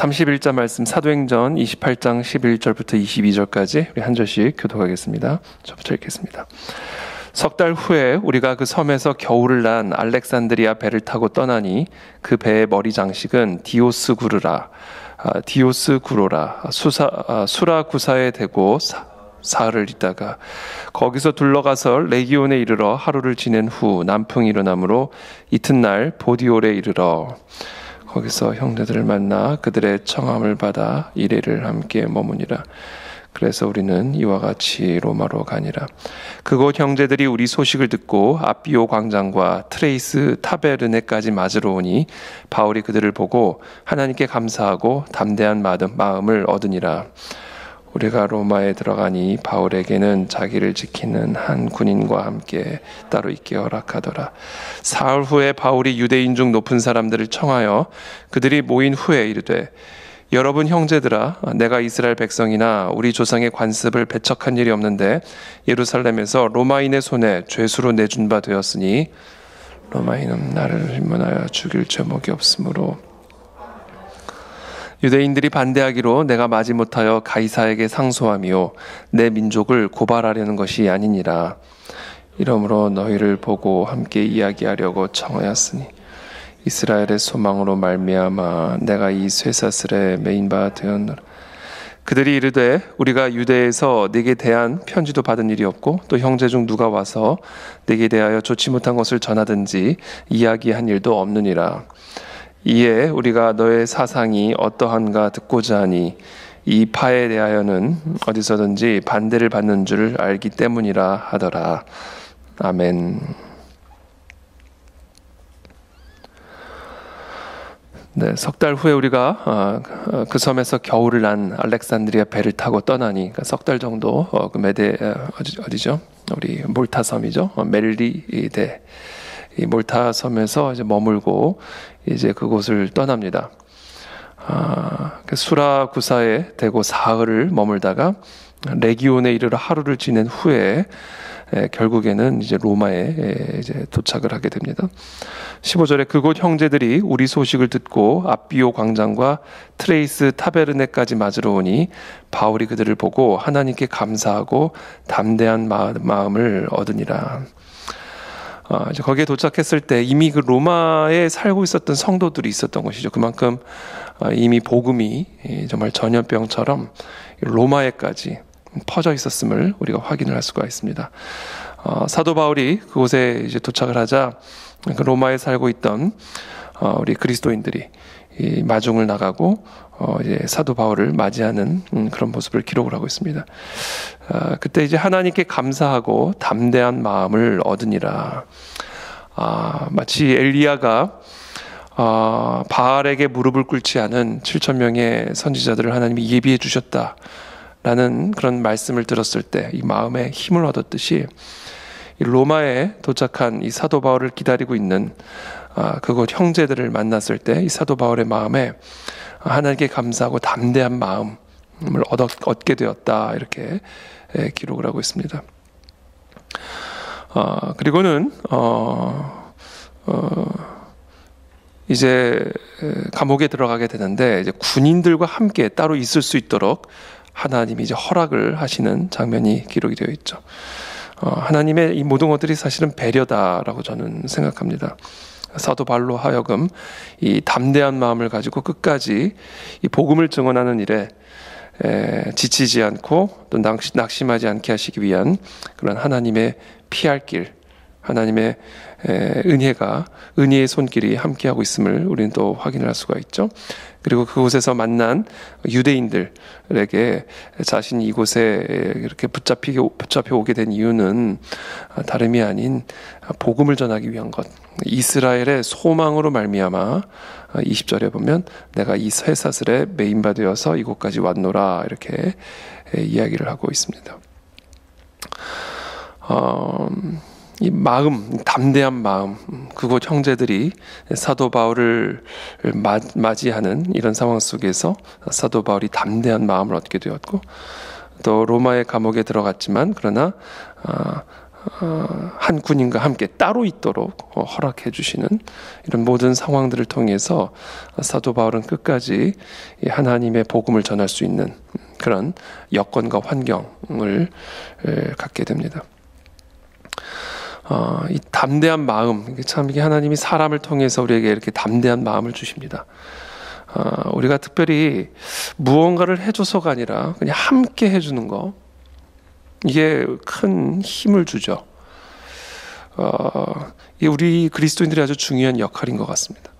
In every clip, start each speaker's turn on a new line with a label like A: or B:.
A: 31자 말씀 사도행전 28장 11절부터 22절까지 우리 한 절씩 교독하겠습니다. 저부터 읽겠습니다. 석 달 후에 우리가 그 섬에서 겨울을 난 알렉산드리아 배를 타고 떠나니 그 배의 머리 장식은 디오스구로라 수라구사에 대고 사흘을 있다가 거기서 둘러가서 레기온에 이르러 하루를 지낸 후 남풍이 일어나므로 이튿날 보디올에 이르러 거기서 형제들을 만나 그들의 청함을 받아 이레를 함께 머무니라. 그래서 우리는 이와 같이 로마로 가니라. 그곳 형제들이 우리 소식을 듣고 아비오 광장과 트레이스 타베르네까지 맞으러 오니 바울이 그들을 보고 하나님께 감사하고 담대한 마음을 얻으니라. 우리가 로마에 들어가니 바울에게는 자기를 지키는 한 군인과 함께 따로 있게 허락하더라. 사흘 후에 바울이 유대인 중 높은 사람들을 청하여 그들이 모인 후에 이르되 여러분 형제들아, 내가 이스라엘 백성이나 우리 조상의 관습을 배척한 일이 없는데 예루살렘에서 로마인의 손에 죄수로 내준 바 되었으니 로마인은 나를 인문하여 죽일 죄목이 없으므로 유대인들이 반대하기로 내가 마지못하여 가이사에게 상소하며 내 민족을 고발하려는 것이 아니니라. 이러므로 너희를 보고 함께 이야기하려고 청하였으니 이스라엘의 소망으로 말미암아 내가 이 쇠사슬에 매인 바 되었노라. 그들이 이르되 우리가 유대에서 네게 대한 편지도 받은 일이 없고 또 형제 중 누가 와서 네게 대하여 좋지 못한 것을 전하든지 이야기한 일도 없느니라. 이에 우리가 너의 사상이 어떠한가 듣고자 하니 이 파에 대하여는 어디서든지 반대를 받는 줄 알기 때문이라 하더라. 아멘. 네, 석 달 후에 우리가 그 섬에서 겨울을 난 알렉산드리아 배를 타고 떠나니 그러니까 석 달 정도 그 어디죠? 우리 몰타 섬이죠. 멜리데 이 몰타 섬에서 이제 머물고 이제 그곳을 떠납니다. 그 수라구사에 대고 사흘을 머물다가 레기온에 이르러 하루를 지낸 후에 결국에는 이제 로마에 이제 도착을 하게 됩니다. 15절에 그곳 형제들이 우리 소식을 듣고 아비오 광장과 트레이스 타베르네까지 맞으러 오니 바울이 그들을 보고 하나님께 감사하고 담대한 마음을 얻으니라. 이제 거기에 도착했을 때 이미 그 로마에 살고 있었던 성도들이 있었던 것이죠. 그만큼 이미 복음이 정말 전염병처럼 로마에까지 퍼져 있었음을 우리가 확인을 할 수가 있습니다. 사도 바울이 그곳에 이제 도착을 하자 그 로마에 살고 있던 우리 그리스도인들이 이 마중을 나가고 이제 사도 바울을 맞이하는 그런 모습을 기록을 하고 있습니다. 그때 이제 하나님께 감사하고 담대한 마음을 얻으니라. 마치 엘리야가 바알에게 무릎을 꿇지 않은 7,000명의 선지자들을 하나님이 예비해 주셨다라는 그런 말씀을 들었을 때 이 마음에 힘을 얻었듯이 이 로마에 도착한 이 사도 바울을 기다리고 있는 그곳 형제들을 만났을 때 이 사도 바울의 마음에 하나님께 감사하고 담대한 마음을 얻게 되었다, 이렇게 기록을 하고 있습니다. 그리고는 이제 감옥에 들어가게 되는데 이제 군인들과 함께 따로 있을 수 있도록 하나님이 이제 허락을 하시는 장면이 기록이 되어 있죠. 하나님의 이 모든 것들이 사실은 배려다라고 저는 생각합니다. 사도 바울로 하여금 이 담대한 마음을 가지고 끝까지 이 복음을 증언하는 일에 지치지 않고 또 낙심하지 않게 하시기 위한 그런 하나님의 피할 길, 하나님의 은혜의 손길이 함께하고 있음을 우리는 또 확인을 할 수가 있죠. 그리고 그곳에서 만난 유대인들에게 자신이 이곳에 이렇게 붙잡혀 오게 된 이유는 다름이 아닌 복음을 전하기 위한 것, 이스라엘의 소망으로 말미암아 20절에 보면 내가 이 쇠사슬에 매인바 되어서 이곳까지 왔노라, 이렇게 이야기를 하고 있습니다. 이 마음, 담대한 마음, 그곳 형제들이 사도 바울을 맞이하는 이런 상황 속에서 사도 바울이 담대한 마음을 얻게 되었고, 또 로마의 감옥에 들어갔지만 그러나 한 군인과 함께 따로 있도록 허락해 주시는 이런 모든 상황들을 통해서 사도 바울은 끝까지 하나님의 복음을 전할 수 있는 그런 여건과 환경을 갖게 됩니다. 이 담대한 마음, 참 이게 하나님이 사람을 통해서 우리에게 이렇게 담대한 마음을 주십니다. 우리가 특별히 무언가를 해줘서가 아니라 그냥 함께 해주는 거, 이게 큰 힘을 주죠. 이게 우리 그리스도인들이 아주 중요한 역할인 것 같습니다.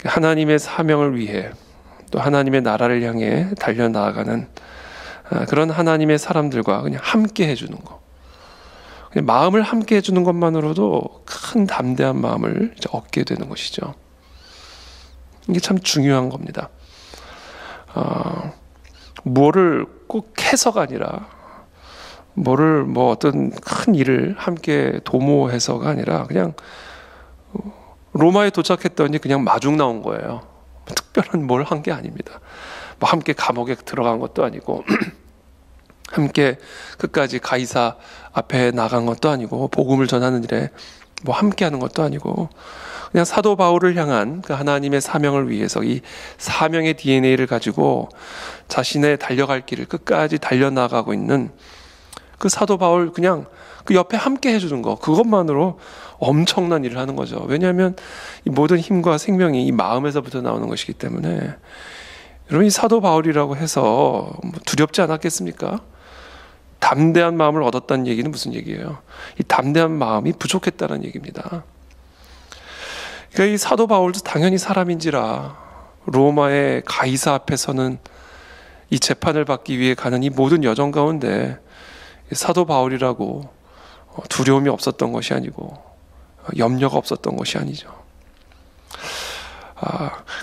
A: 하나님의 사명을 위해 또 하나님의 나라를 향해 달려나가는 그런 하나님의 사람들과 그냥 함께 해주는 거, 그냥 마음을 함께 해주는 것만으로도 큰 담대한 마음을 얻게 되는 것이죠. 이게 참 중요한 겁니다. 뭐를 꼭 해서가 아니라, 뭐를 어떤 큰 일을 함께 도모해서가 아니라 그냥 로마에 도착했더니 그냥 마중 나온 거예요. 특별한 뭘 한 게 아닙니다. 함께 감옥에 들어간 것도 아니고 함께 끝까지 가이사 앞에 나간 것도 아니고 복음을 전하는 일에 함께 하는 것도 아니고 그냥 사도 바울을 향한 그 하나님의 사명을 위해서 이 사명의 DNA를 가지고 자신의 달려갈 길을 끝까지 달려나가고 있는 그 사도 바울, 그냥 그 옆에 함께 해주는 거, 그것만으로 엄청난 일을 하는 거죠. 왜냐하면 이 모든 힘과 생명이 이 마음에서부터 나오는 것이기 때문에. 여러분, 이 사도 바울이라고 해서 두렵지 않았겠습니까? 담대한 마음을 얻었다는 얘기는 무슨 얘기예요? 이 담대한 마음이 부족했다는 얘기입니다. 그러니까 이 사도 바울도 당연히 사람인지라 로마의 가이사 앞에서는 이 재판을 받기 위해 가는 이 모든 여정 가운데 사도 바울이라고 두려움이 없었던 것이 아니고 염려가 없었던 것이 아니죠.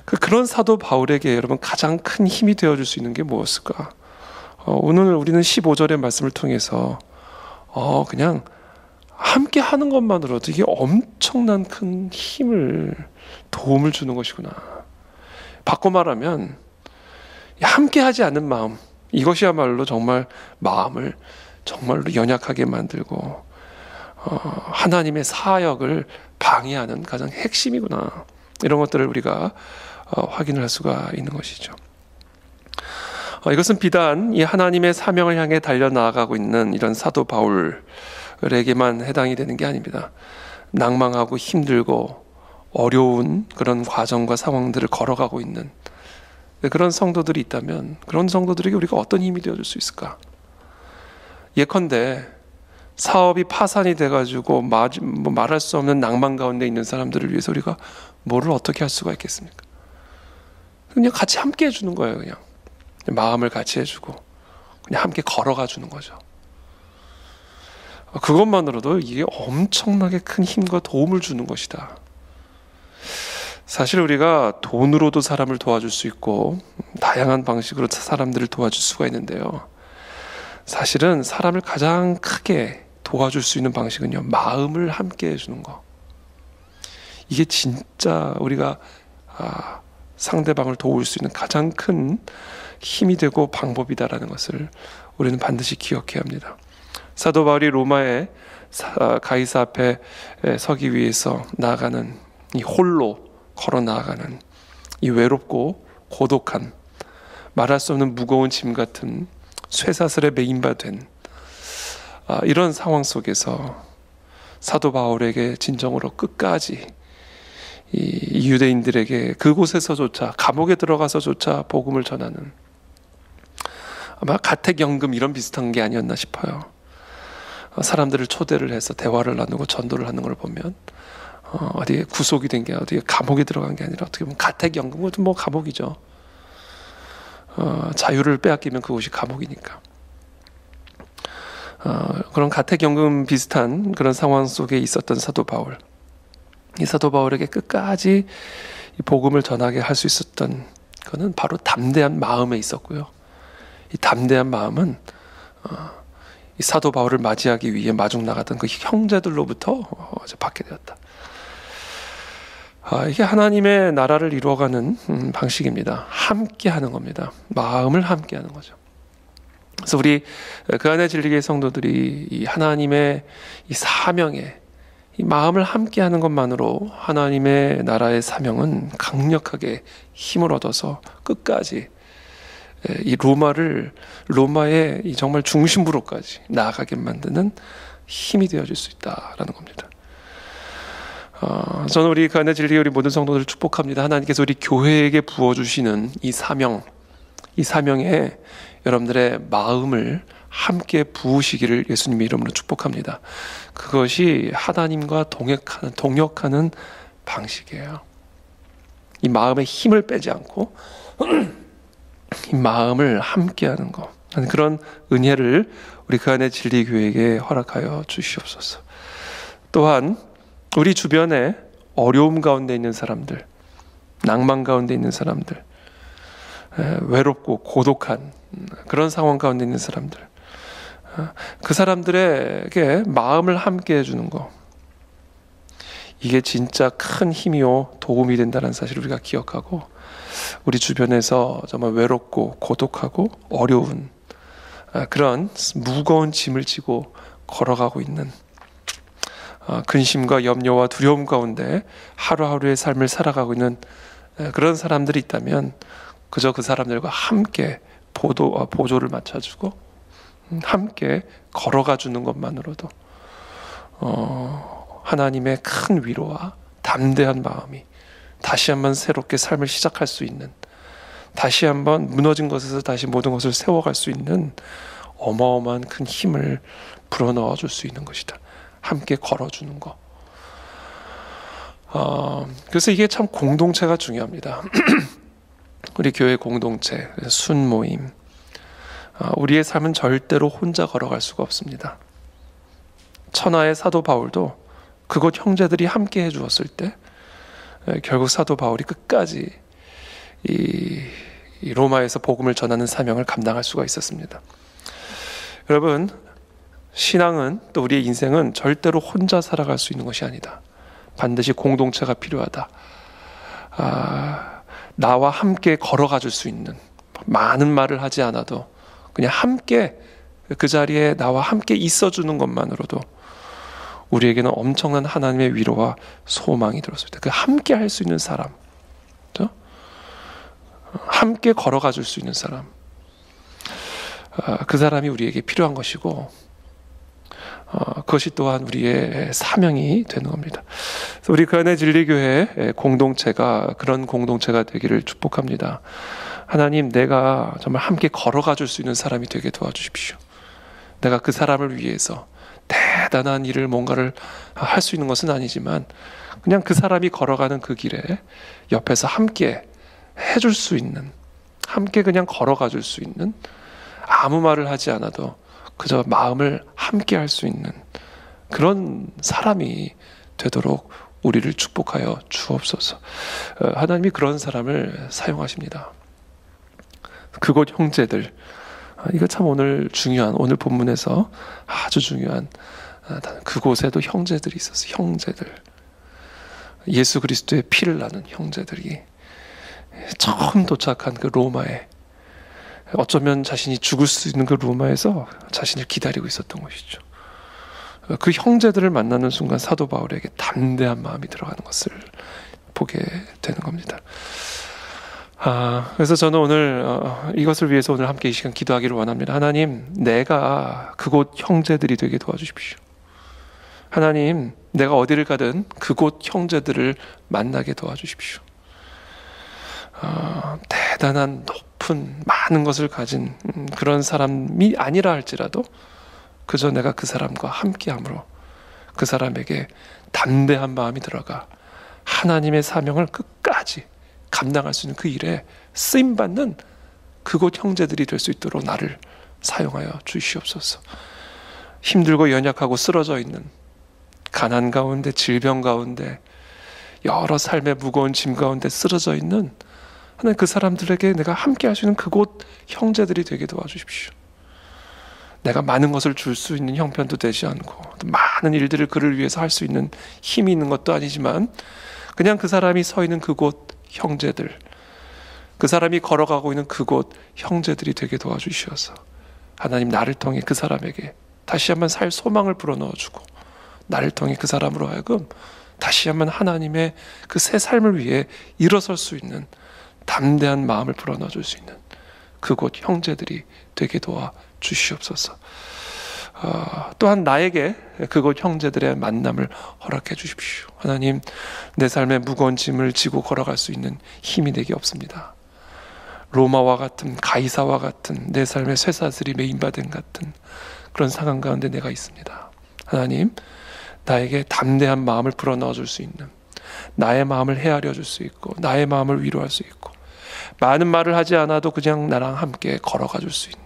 A: 그런 사도 바울에게 여러분 가장 큰 힘이 되어줄 수 있는 게 무엇일까? 오늘 우리는 15절의 말씀을 통해서 그냥 함께 하는 것만으로도 이게 엄청난 큰 힘을, 도움을 주는 것이구나. 바꿔 말하면 함께 하지 않는 마음, 이것이야말로 정말 마음을 정말로 연약하게 만들고 하나님의 사역을 방해하는 가장 핵심이구나. 이런 것들을 우리가 확인을 할 수가 있는 것이죠. 이것은 비단 이 하나님의 사명을 향해 달려나가고 있는 이런 사도 바울에게만 해당이 되는 게 아닙니다. 낭망하고 힘들고 어려운 그런 과정과 상황들을 걸어가고 있는 그런 성도들이 있다면 그런 성도들에게 우리가 어떤 힘이 되어줄 수 있을까? 예컨대 사업이 파산이 돼가지고 말할 수 없는 낭만 가운데 있는 사람들을 위해서 우리가 뭐를 어떻게 할 수가 있겠습니까? 그냥 같이 함께 해주는 거예요. 그냥 마음을 같이 해주고 그냥 함께 걸어가 주는 거죠. 그것만으로도 이게 엄청나게 큰 힘과 도움을 주는 것이다. 사실 우리가 돈으로도 사람을 도와줄 수 있고 다양한 방식으로 사람들을 도와줄 수가 있는데요, 사실은 사람을 가장 크게 도와줄 수 있는 방식은요, 마음을 함께 해주는 거. 이게 진짜 우리가 상대방을 도울 수 있는 가장 큰 힘이 되고 방법이다라는 것을 우리는 반드시 기억해야 합니다. 사도 바울이 로마의 가이사 앞에 서기 위해서 나아가는 이 홀로 걸어 나아가는 이 외롭고 고독한, 말할 수 없는 무거운 짐 같은 쇠사슬에 매인바된 이런 상황 속에서 사도 바울에게 진정으로 끝까지 이 유대인들에게 그곳에서조차, 감옥에 들어가서조차 복음을 전하는, 아마 가택연금 이런 비슷한 게 아니었나 싶어요. 사람들을 초대를 해서 대화를 나누고 전도를 하는 걸 보면 어디에 구속이 된 게, 어디에 감옥에 들어간 게 아니라 어떻게 보면 가택연금, 그것도 뭐 감옥이죠. 자유를 빼앗기면 그곳이 감옥이니까. 그런 가택연금 비슷한 그런 상황 속에 있었던 사도 바울, 이 사도 바울에게 끝까지 이 복음을 전하게 할 수 있었던 그거는 바로 담대한 마음에 있었고요. 이 담대한 마음은 이 사도 바울을 맞이하기 위해 마중 나갔던 그 형제들로부터 받게 되었다. 이게 하나님의 나라를 이루어가는 방식입니다. 함께 하는 겁니다. 마음을 함께 하는 거죠. 그래서 우리 그 안에 진리교회 성도들이 이 하나님의 이 사명에 이 마음을 함께하는 것만으로 하나님의 나라의 사명은 강력하게 힘을 얻어서 끝까지 이 로마의 이 정말 중심부로까지 나아가게 만드는 힘이 되어질 수 있다라는 겁니다. 저는 우리 그 안에 진리교회 우리 모든 성도들을 축복합니다. 하나님께서 우리 교회에게 부어주시는 이 사명에 여러분들의 마음을 함께 부으시기를 예수님의 이름으로 축복합니다. 그것이 하나님과 동역하는 방식이에요. 이 마음의 힘을 빼지 않고 이 마음을 함께하는 것, 그런 은혜를 우리 그 안에 진리교회에게 허락하여 주시옵소서. 또한 우리 주변에 어려움 가운데 있는 사람들, 낭만 가운데 있는 사람들, 외롭고 고독한 그런 상황 가운데 있는 사람들, 그 사람들에게 마음을 함께 해주는 것, 이게 진짜 큰 힘이요 도움이 된다는 사실을 우리가 기억하고, 우리 주변에서 정말 외롭고 고독하고 어려운 그런 무거운 짐을 지고 걸어가고 있는 근심과 염려와 두려움 가운데 하루하루의 삶을 살아가고 있는 그런 사람들이 있다면 그저 그 사람들과 함께 보조를 맞춰주고 함께 걸어가 주는 것만으로도 하나님의 큰 위로와 담대한 마음이 다시 한번 새롭게 삶을 시작할 수 있는, 다시 한번 무너진 것에서 다시 모든 것을 세워갈 수 있는 어마어마한 큰 힘을 불어넣어 줄 수 있는 것이다. 함께 걸어주는 것. 그래서 이게 참 공동체가 중요합니다. 우리 교회 공동체, 순모임. 우리의 삶은 절대로 혼자 걸어갈 수가 없습니다. 천하의 사도 바울도 그곳 형제들이 함께 해주었을 때 결국 사도 바울이 끝까지 이 로마에서 복음을 전하는 사명을 감당할 수가 있었습니다. 여러분, 신앙은 또 우리의 인생은 절대로 혼자 살아갈 수 있는 것이 아니다. 반드시 공동체가 필요하다. 나와 함께 걸어가 줄 수 있는, 많은 말을 하지 않아도 그냥 함께 그 자리에 나와 함께 있어주는 것만으로도 우리에게는 엄청난 하나님의 위로와 소망이 들었습니다. 그 함께 할 수 있는 사람, 그렇죠? 함께 걸어가 줄 수 있는 사람, 그 사람이 우리에게 필요한 것이고 그것이 또한 우리의 사명이 되는 겁니다. 그래서 우리 그 안에 진리교회 공동체가 그런 공동체가 되기를 축복합니다. 하나님, 내가 정말 함께 걸어가 줄 수 있는 사람이 되게 도와주십시오. 내가 그 사람을 위해서 대단한 일을 뭔가를 할 수 있는 것은 아니지만 그냥 그 사람이 걸어가는 그 길에 옆에서 함께 해줄 수 있는, 함께 그냥 걸어가 줄 수 있는, 아무 말을 하지 않아도 그저 마음을 함께 할 수 있는 그런 사람이 되도록 우리를 축복하여 주옵소서. 하나님이 그런 사람을 사용하십니다. 그곳 형제들, 이거 참 오늘 본문에서 아주 중요한, 그곳에도 형제들이 있었어요. 형제들, 예수 그리스도의 피를 나는 형제들이 처음 도착한 그 로마에, 어쩌면 자신이 죽을 수 있는 그 로마에서 자신을 기다리고 있었던 것이죠. 그 형제들을 만나는 순간 사도 바울에게 담대한 마음이 들어가는 것을 보게 되는 겁니다. 그래서 저는 오늘 이것을 위해서 오늘 함께 이 시간 기도하기를 원합니다. 하나님, 내가 그곳 형제들이 되게 도와주십시오. 하나님, 내가 어디를 가든 그곳 형제들을 만나게 도와주십시오. 대단한 높은 많은 것을 가진 그런 사람이 아니라 할지라도 그저 내가 그 사람과 함께함으로 그 사람에게 담대한 마음이 들어가 하나님의 사명을 끝까지 감당할 수 있는 그 일에 쓰임받는 그곳 형제들이 될 수 있도록 나를 사용하여 주시옵소서. 힘들고 연약하고 쓰러져 있는, 가난 가운데, 질병 가운데, 여러 삶의 무거운 짐 가운데 쓰러져 있는 하나님, 그 사람들에게 내가 함께 할 수 있는 그곳 형제들이 되게 도와주십시오. 내가 많은 것을 줄 수 있는 형편도 되지 않고 많은 일들을 그를 위해서 할 수 있는 힘이 있는 것도 아니지만 그냥 그 사람이 서 있는 그곳 형제들, 그 사람이 걸어가고 있는 그곳 형제들이 되게 도와주시어서 하나님 나를 통해 그 사람에게 다시 한번 살 소망을 불어넣어주고 나를 통해 그 사람으로 하여금 다시 한번 하나님의 그 새 삶을 위해 일어설 수 있는 담대한 마음을 불어넣어줄 수 있는 그곳 형제들이 되게 도와 주시옵소서. 또한 나에게 그곳 형제들의 만남을 허락해 주십시오. 하나님, 내 삶의 무거운 짐을 지고 걸어갈 수 있는 힘이 내게 없습니다. 로마와 같은, 가이사와 같은, 내 삶의 쇠사슬이 메인바된 같은 그런 상황 가운데 내가 있습니다. 하나님, 나에게 담대한 마음을 불어넣어 줄 수 있는, 나의 마음을 헤아려 줄 수 있고 나의 마음을 위로할 수 있고 많은 말을 하지 않아도 그냥 나랑 함께 걸어가 줄 수 있는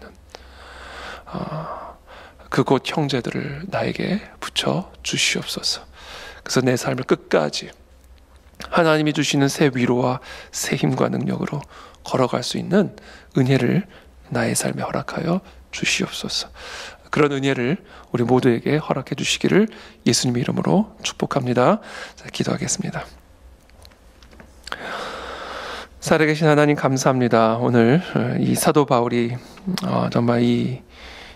A: 그곳 형제들을 나에게 붙여 주시옵소서. 그래서 내 삶을 끝까지 하나님이 주시는 새 위로와 새 힘과 능력으로 걸어갈 수 있는 은혜를 나의 삶에 허락하여 주시옵소서. 그런 은혜를 우리 모두에게 허락해 주시기를 예수님의 이름으로 축복합니다. 자, 기도하겠습니다. 살아계신 하나님 감사합니다. 오늘 이 사도 바울이 정말 이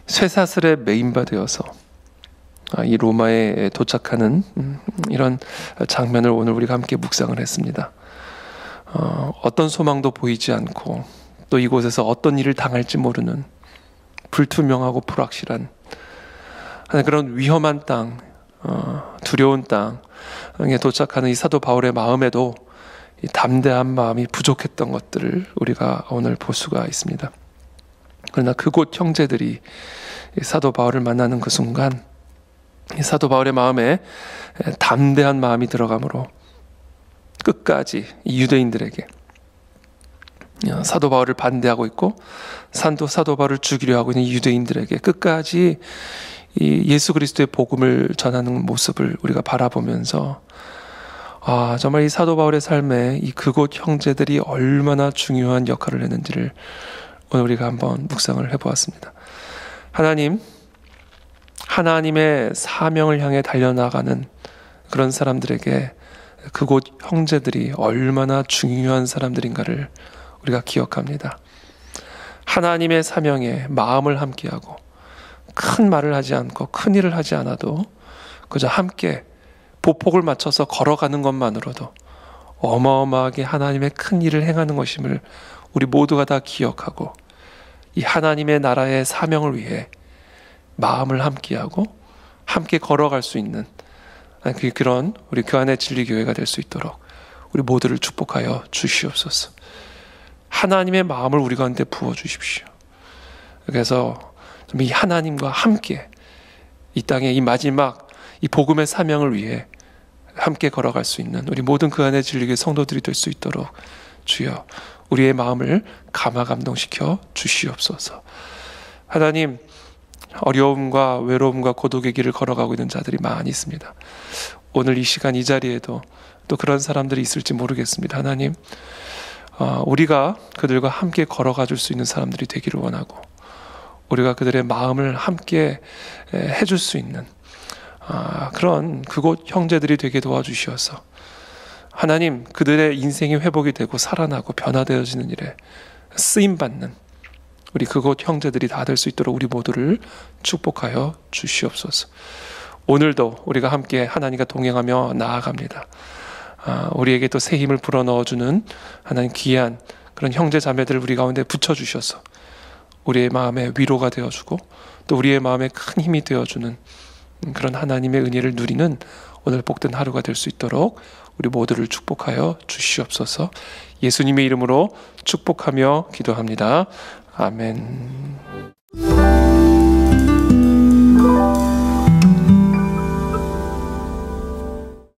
A: 쇠사슬에 메인바 되어서 이 로마에 도착하는 이런 장면을 오늘 우리가 함께 묵상을 했습니다. 어떤 소망도 보이지 않고 또 이곳에서 어떤 일을 당할지 모르는 불투명하고 불확실한 그런 위험한 땅, 두려운 땅에 도착하는 이 사도 바울의 마음에도 이 담대한 마음이 부족했던 것들을 우리가 오늘 볼 수가 있습니다. 그러나 그곳 형제들이 사도 바울을 만나는 그 순간 이 사도 바울의 마음에 담대한 마음이 들어가므로 끝까지 이 유대인들에게 사도 바울을 반대하고 있고 사도 바울을 죽이려 하고 있는 유대인들에게 끝까지 이 예수 그리스도의 복음을 전하는 모습을 우리가 바라보면서 정말 이 사도 바울의 삶에 이 그곳 형제들이 얼마나 중요한 역할을 했는지를 오늘 우리가 한번 묵상을 해보았습니다. 하나님의 사명을 향해 달려나가는 그런 사람들에게 그곳 형제들이 얼마나 중요한 사람들인가를 우리가 기억합니다. 하나님의 사명에 마음을 함께하고 큰 말을 하지 않고 큰 일을 하지 않아도 그저 함께 보폭을 맞춰서 걸어가는 것만으로도 어마어마하게 하나님의 큰 일을 행하는 것임을 우리 모두가 다 기억하고 이 하나님의 나라의 사명을 위해 마음을 함께하고 함께 걸어갈 수 있는 그런 우리 교안의 진리교회가 될 수 있도록 우리 모두를 축복하여 주시옵소서. 하나님의 마음을 우리 가운데 부어주십시오. 그래서 이 하나님과 함께 이 땅에 이 마지막 이 복음의 사명을 위해 함께 걸어갈 수 있는 우리 모든 그 안에 진리교회 성도들이 될 수 있도록 주여 우리의 마음을 감화감동시켜 주시옵소서. 하나님, 어려움과 외로움과 고독의 길을 걸어가고 있는 자들이 많이 있습니다. 오늘 이 시간 이 자리에도 또 그런 사람들이 있을지 모르겠습니다. 하나님, 우리가 그들과 함께 걸어가 줄 수 있는 사람들이 되기를 원하고 우리가 그들의 마음을 함께 해줄 수 있는 그런 그곳 형제들이 되게 도와주시어서 하나님, 그들의 인생이 회복이 되고 살아나고 변화되어지는 일에 쓰임받는 우리 그곳 형제들이 다 될 수 있도록 우리 모두를 축복하여 주시옵소서. 오늘도 우리가 함께 하나님과 동행하며 나아갑니다. 우리에게 또 새 힘을 불어넣어주는 하나님 귀한 그런 형제 자매들을 우리 가운데 붙여주셔서 우리의 마음에 위로가 되어주고 또 우리의 마음에 큰 힘이 되어주는 그런 하나님의 은혜를 누리는 오늘 복된 하루가 될 수 있도록 우리 모두를 축복하여 주시옵소서. 예수님의 이름으로 축복하며 기도합니다. 아멘.